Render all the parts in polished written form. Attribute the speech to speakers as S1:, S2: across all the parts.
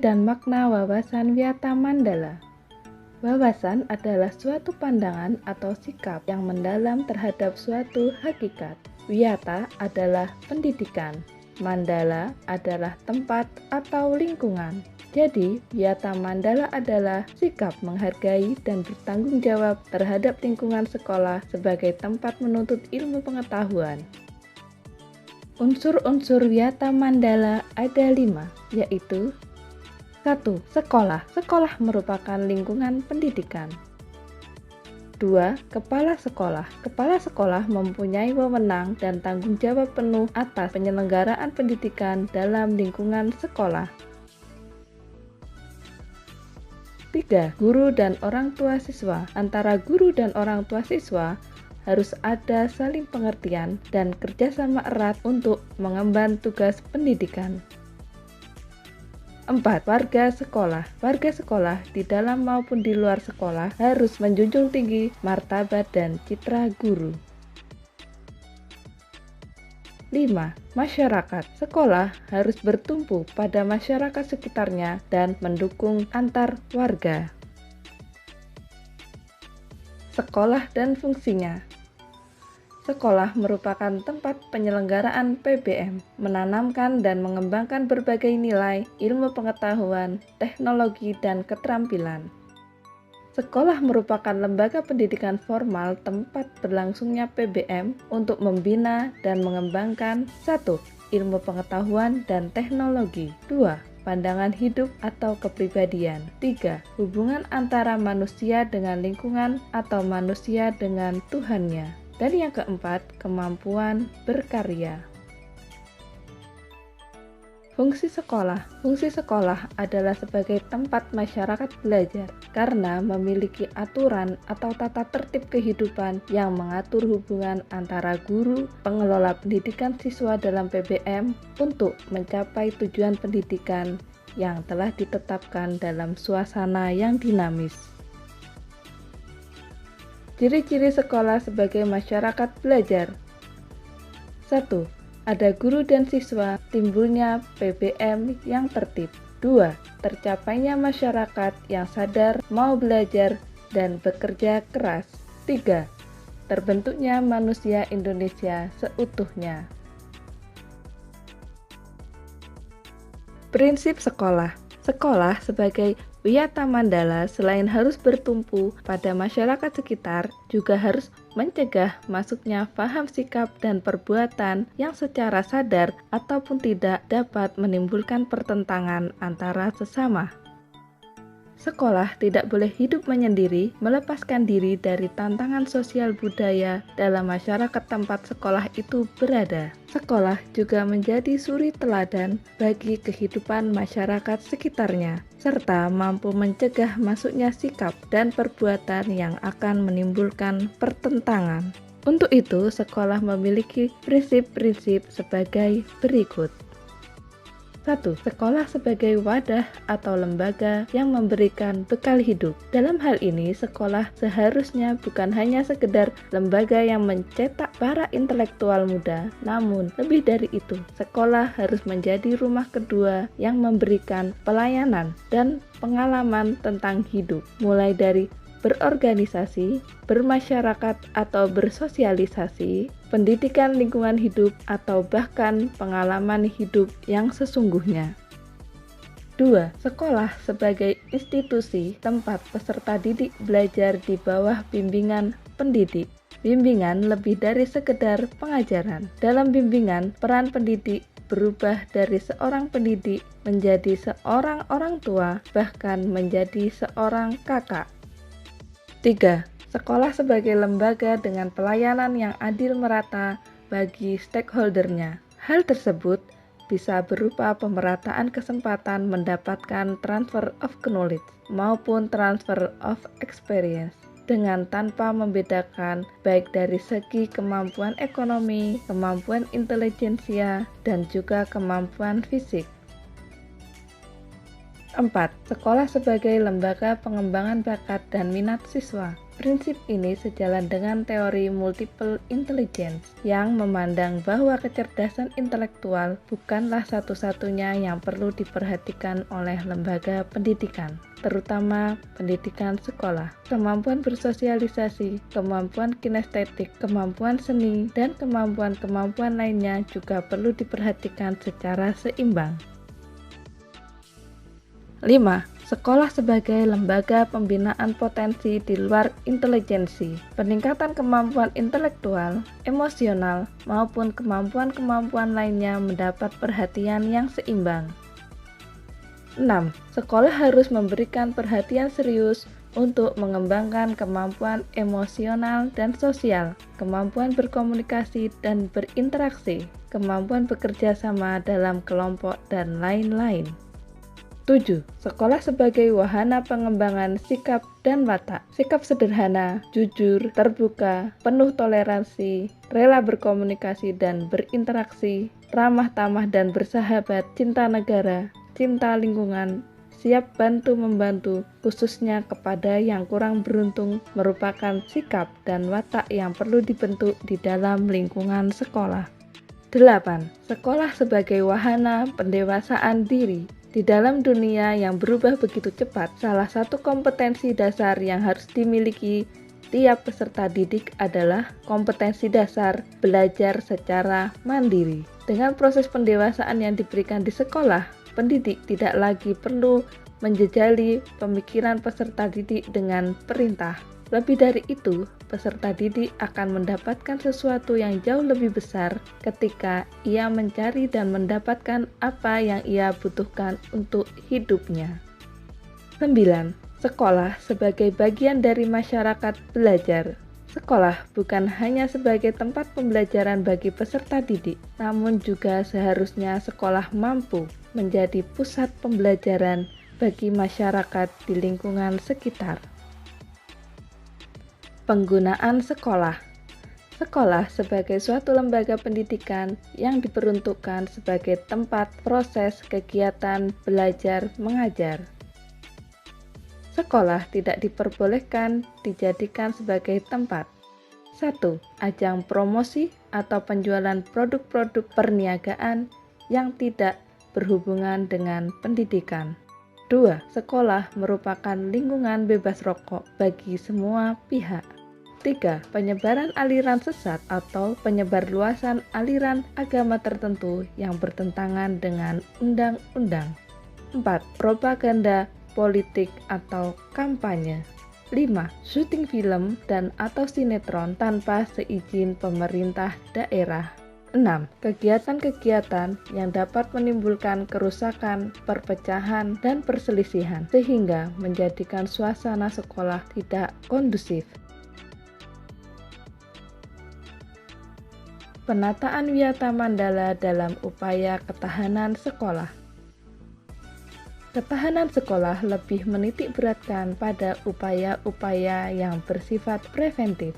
S1: dan makna wawasan Wiyata Mandala. Wawasan adalah suatu pandangan atau sikap yang mendalam terhadap suatu hakikat. Wiyata adalah pendidikan. Mandala adalah tempat atau lingkungan. Jadi, Wiyata Mandala adalah sikap menghargai dan bertanggung jawab terhadap lingkungan sekolah sebagai tempat menuntut ilmu pengetahuan. Unsur-unsur Wiyata Mandala ada 5, yaitu 1. Sekolah. Sekolah merupakan lingkungan pendidikan. 2. Kepala sekolah. Kepala sekolah mempunyai wewenang dan tanggung jawab penuh atas penyelenggaraan pendidikan dalam lingkungan sekolah. 3. Guru dan orang tua siswa. Antara guru dan orang tua siswa harus ada saling pengertian dan kerjasama erat untuk mengemban tugas pendidikan. 4. Warga sekolah. Warga sekolah di dalam maupun di luar sekolah harus menjunjung tinggi martabat dan citra guru. 5. Masyarakat. Sekolah harus bertumpu pada masyarakat sekitarnya dan mendukung antar warga. Sekolah dan fungsinya. Sekolah merupakan tempat penyelenggaraan PBM, menanamkan dan mengembangkan berbagai nilai, ilmu pengetahuan, teknologi, dan keterampilan. Sekolah merupakan lembaga pendidikan formal tempat berlangsungnya PBM untuk membina dan mengembangkan 1. Ilmu pengetahuan dan teknologi. 2. Pandangan hidup atau kepribadian. 3. Hubungan antara manusia dengan lingkungan atau manusia dengan Tuhannya. Dan yang keempat, kemampuan berkarya. Fungsi sekolah. Fungsi sekolah adalah sebagai tempat masyarakat belajar karena memiliki aturan atau tata tertib kehidupan yang mengatur hubungan antara guru, pengelola pendidikan siswa dalam PBM untuk mencapai tujuan pendidikan yang telah ditetapkan dalam suasana yang dinamis. Ciri-ciri sekolah sebagai masyarakat belajar. 1. Ada guru dan siswa, timbulnya PBM yang tertib. 2. Tercapainya masyarakat yang sadar, mau belajar, dan bekerja keras. 3. Terbentuknya manusia Indonesia seutuhnya. Prinsip sekolah. Sekolah sebagai Wiyata Mandala selain harus bertumpu pada masyarakat sekitar, juga harus mencegah masuknya paham sikap dan perbuatan yang secara sadar ataupun tidak dapat menimbulkan pertentangan antara sesama. Sekolah tidak boleh hidup menyendiri, melepaskan diri dari tantangan sosial budaya dalam masyarakat tempat sekolah itu berada. Sekolah juga menjadi suri teladan bagi kehidupan masyarakat sekitarnya, serta mampu mencegah masuknya sikap dan perbuatan yang akan menimbulkan pertentangan. Untuk itu, sekolah memiliki prinsip-prinsip sebagai berikut. 1. Sekolah sebagai wadah atau lembaga yang memberikan bekal hidup. Dalam hal ini, sekolah seharusnya bukan hanya sekedar lembaga yang mencetak para intelektual muda, namun lebih dari itu, sekolah harus menjadi rumah kedua yang memberikan pelayanan dan pengalaman tentang hidup, mulai dari berorganisasi, bermasyarakat atau bersosialisasi, pendidikan lingkungan hidup, atau bahkan pengalaman hidup yang sesungguhnya. 2. Sekolah sebagai institusi tempat peserta didik belajar di bawah bimbingan pendidik. Bimbingan lebih dari sekedar pengajaran. Dalam bimbingan, peran pendidik berubah dari seorang pendidik menjadi seorang orang tua, bahkan menjadi seorang kakak. 3. Sekolah sebagai lembaga dengan pelayanan yang adil merata bagi stakeholdernya. Hal tersebut bisa berupa pemerataan kesempatan mendapatkan transfer of knowledge maupun transfer of experience dengan tanpa membedakan baik dari segi kemampuan ekonomi, kemampuan intelijensia, dan juga kemampuan fisik. 4. Sekolah sebagai lembaga pengembangan bakat dan minat siswa. Prinsip ini sejalan dengan teori multiple intelligence yang memandang bahwa kecerdasan intelektual bukanlah satu-satunya yang perlu diperhatikan oleh lembaga pendidikan, terutama pendidikan sekolah. Kemampuan bersosialisasi, kemampuan kinestetik, kemampuan seni, dan kemampuan-kemampuan lainnya juga perlu diperhatikan secara seimbang. 5. Sekolah sebagai lembaga pembinaan potensi di luar intelijensi. Peningkatan kemampuan intelektual, emosional, maupun kemampuan-kemampuan lainnya mendapat perhatian yang seimbang. 6. Sekolah harus memberikan perhatian serius untuk mengembangkan kemampuan emosional dan sosial, kemampuan berkomunikasi dan berinteraksi, kemampuan bekerja sama dalam kelompok, dan lain-lain. 7. Sekolah sebagai wahana pengembangan sikap dan watak. Sikap sederhana, jujur, terbuka, penuh toleransi, rela berkomunikasi dan berinteraksi, ramah tamah dan bersahabat, cinta negara, cinta lingkungan, siap bantu-membantu, khususnya kepada yang kurang beruntung, merupakan sikap dan watak yang perlu dibentuk di dalam lingkungan sekolah. 8. Sekolah sebagai wahana pendewasaan diri. Di dalam dunia yang berubah begitu cepat, salah satu kompetensi dasar yang harus dimiliki tiap peserta didik adalah kompetensi dasar belajar secara mandiri. Dengan proses pendewasaan yang diberikan di sekolah, pendidik tidak lagi perlu menjejali pemikiran peserta didik dengan perintah. Lebih dari itu, peserta didik akan mendapatkan sesuatu yang jauh lebih besar ketika ia mencari dan mendapatkan apa yang ia butuhkan untuk hidupnya. 9. Sekolah sebagai bagian dari masyarakat belajar. Sekolah bukan hanya sebagai tempat pembelajaran bagi peserta didik, namun juga seharusnya sekolah mampu menjadi pusat pembelajaran bagi masyarakat di lingkungan sekitar. Penggunaan sekolah. Sekolah sebagai suatu lembaga pendidikan yang diperuntukkan sebagai tempat proses kegiatan belajar mengajar. Sekolah tidak diperbolehkan dijadikan sebagai tempat 1. Ajang promosi atau penjualan produk-produk perniagaan yang tidak berhubungan dengan pendidikan. 2. Sekolah merupakan lingkungan bebas rokok bagi semua pihak. 3. Penyebaran aliran sesat atau penyebarluasan aliran agama tertentu yang bertentangan dengan undang-undang. 4. Propaganda politik atau kampanye. 5. Syuting film dan atau sinetron tanpa seizin pemerintah daerah. 6. Kegiatan-kegiatan yang dapat menimbulkan kerusakan, perpecahan, dan perselisihan sehingga menjadikan suasana sekolah tidak kondusif. Penataan Wiyata Mandala dalam upaya ketahanan sekolah. Ketahanan sekolah lebih menitik beratkan pada upaya-upaya yang bersifat preventif.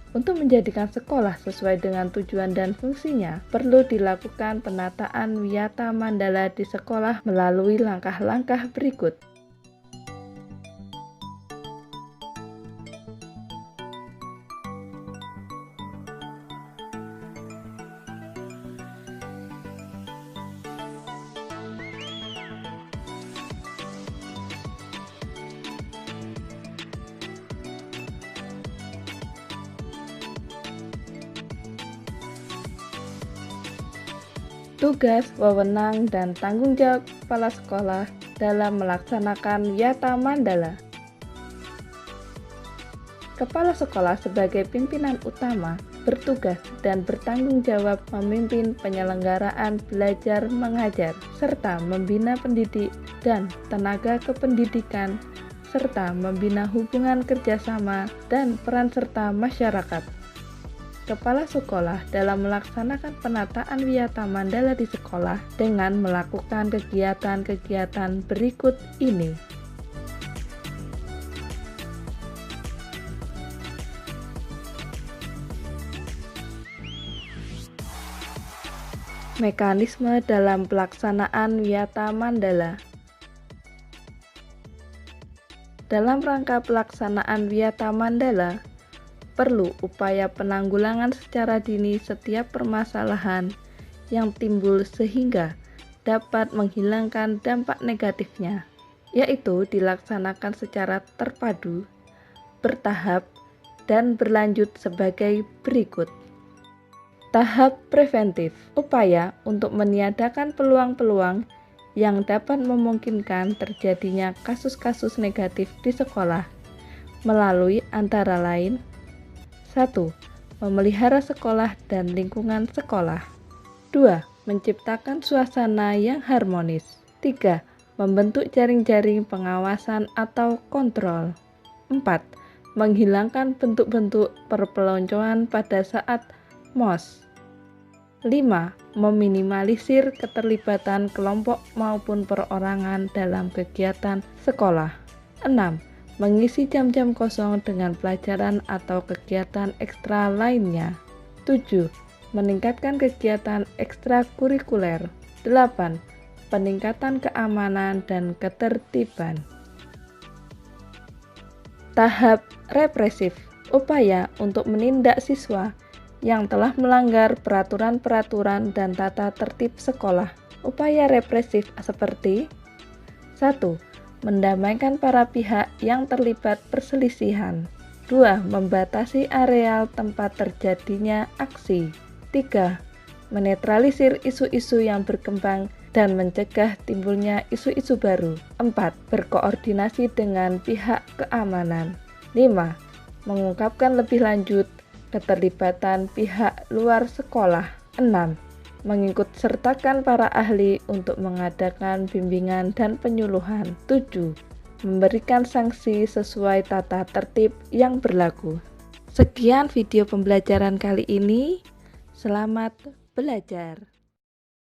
S1: Untuk menjadikan sekolah sesuai dengan tujuan dan fungsinya, perlu dilakukan penataan Wiyata Mandala di sekolah melalui langkah-langkah berikut. Tugas, wewenang, dan tanggung jawab kepala sekolah dalam melaksanakan Wiyata Mandala. Kepala sekolah sebagai pimpinan utama bertugas dan bertanggung jawab memimpin penyelenggaraan belajar mengajar, serta membina pendidik dan tenaga kependidikan, serta membina hubungan kerjasama dan peran serta masyarakat. Kepala sekolah dalam melaksanakan penataan Wiyata Mandala di sekolah dengan melakukan kegiatan-kegiatan berikut ini. Mekanisme dalam pelaksanaan Wiyata Mandala. Dalam rangka pelaksanaan Wiyata Mandala, perlu upaya penanggulangan secara dini setiap permasalahan yang timbul sehingga dapat menghilangkan dampak negatifnya, yaitu dilaksanakan secara terpadu, bertahap, dan berlanjut sebagai berikut. Tahap preventif, upaya untuk meniadakan peluang-peluang yang dapat memungkinkan terjadinya kasus-kasus negatif di sekolah melalui antara lain 1. Memelihara sekolah dan lingkungan sekolah. 2. Menciptakan suasana yang harmonis. 3. Membentuk jaring-jaring pengawasan atau kontrol. 4. Menghilangkan bentuk-bentuk perpeloncoan pada saat MOS. 5. Meminimalisir keterlibatan kelompok maupun perorangan dalam kegiatan sekolah. 6. Mengisi jam-jam kosong dengan pelajaran atau kegiatan ekstra lainnya. 7. Meningkatkan kegiatan ekstrakurikuler. 8. Peningkatan keamanan dan ketertiban. Tahap represif, upaya untuk menindak siswa yang telah melanggar peraturan-peraturan dan tata tertib sekolah. Upaya represif seperti 1. Mendamaikan para pihak yang terlibat perselisihan. 2. Membatasi areal tempat terjadinya aksi. 3. Menetralisir isu-isu yang berkembang dan mencegah timbulnya isu-isu baru. 4. Berkoordinasi dengan pihak keamanan. 5. Mengungkapkan lebih lanjut keterlibatan pihak luar sekolah. 6. Mengikutsertakan para ahli untuk mengadakan bimbingan dan penyuluhan. 7. Memberikan sanksi sesuai tata tertib yang berlaku. Sekian video pembelajaran kali ini. Selamat belajar.